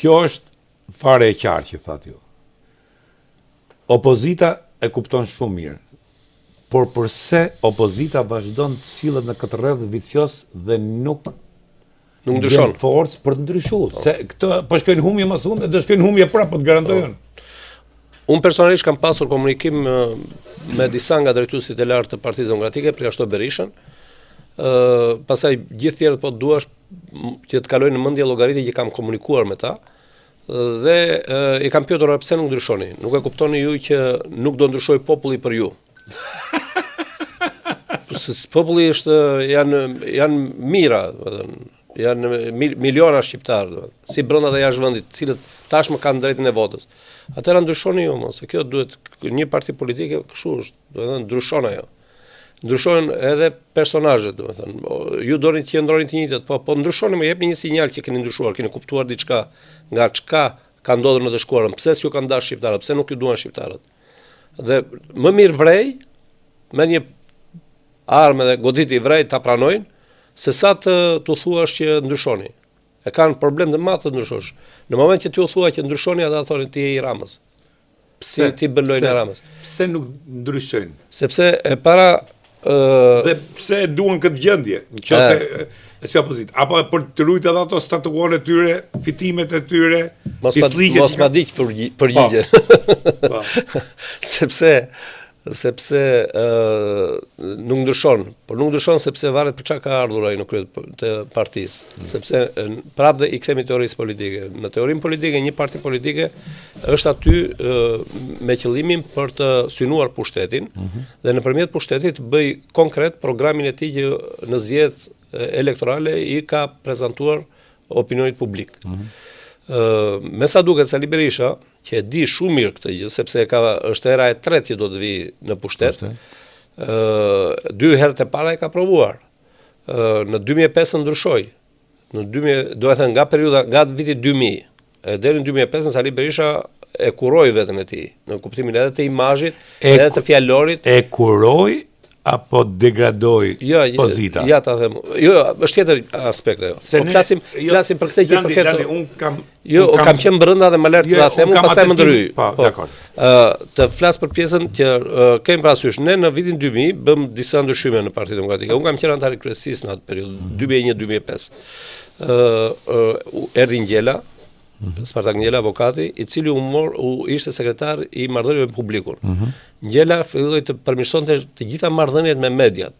Kjo është fare e qartë që thatë ju. Opozita e kupton shumë mirë. Por përse opozita vazhdon të sillet në këtë rreth vicios dhe nuk ndryshon forcë për të ndryshuar. Se këtë po shkojnë humje më shumë dhe do shkojnë humje prapë, po të garantojnë. Unë personalisht kam pasur komunikim me disa nga drejtuesit e lartë të Partisë Demokratike, përjashto Berishën. Pastaj gjithë tjerët po duash që të kalojnë në mendje llogaritë që kam komunikuar me ta. Dhe i kam pyetur pse nuk ndryshoni. Nuk e kuptoni ju që nuk do ndryshoj populli për ju. Populli janë mira, janë miliona shqiptarë, si brenda dhe jashtë vendit, të cilët tashmë kanë drejtin e votës. Atëherë ndryshoni ju, se kjo duhet një parti politike kështu është, do të thënë ndryshon ajo. Ndryshojnë edhe personazhet, do të thënë. Ju doni të qëndroni të njëjtët, po ndryshoni, më jepni një sinjal që keni ndryshuar, keni kuptuar diçka nga çka ka ndodhur në të shkuarën. Pse s'ju kanë dashur shqiptarët, pse nuk ju duan shqiptarët. Dhe më mirë vrej me një armë dhe goditi vrej ta pranojnë, se sa të thuash që ndryshoni. E kanë problem të madh të ndryshosh. Në moment që ti u thua që ndryshoni, ata thonë ti je i Ramës. Pse ti bën lojën e Ramës? Pse nuk ndryshojnë? Sepse e para dhe pse e duan këtë gjendje? Nëse si opozit, apo për të ruajtur edhe ato statuon e tyre, fitimet e tyre, mos ma diq përgjigje. Sepse nuk ndryshon, por nuk ndryshon sepse varet për çka ka ardhur ai në krye të partisë. Sepse prapë dhe i kthemi teorisë politike. Në teorinë politike një parti politike është aty me qëllimin për të synuar pushtetin dhe nëpërmjet pushtetit bëj konkret programin e tij që në zgjedhje elektorale i ka prezantuar opinionit publik. Me sa duket Sali Berisha, që e di shumë mirë këtë gjë, sepse është era e tretë që do të vi në pushtet, 2 herët e para e ka provuar. Në 2005 ndryshoi. Do të thënë nga periudha nga viti 2000 deri në 2005 Sali Berisha e kuroi veten e tij, në kuptimin edhe të imazhit, edhe të fjalorit. E kuroi apo degradoi pozita? Ja ta them. Jo, është tjetër aspekt ajo. Po flasim për këtë gjë për këtë. Un kam qenë brenda dhe më lart ta them, pastaj më ndryj. Po, dakor. Të flas për pjesën që kemi parasysh ne në vitin 2000 bëm disa ndryshime në Partinë Demokratike. Un kam qenë antar i kryesisë në atë periudhë, 2001-2005. Erdhi Ngjela, Spartak Ngjela, avokati, i cili ishte sekretar i marrëdhënieve me publikun. Ngjela filloi të përmirësonte të gjitha marrëdhëniet me mediat.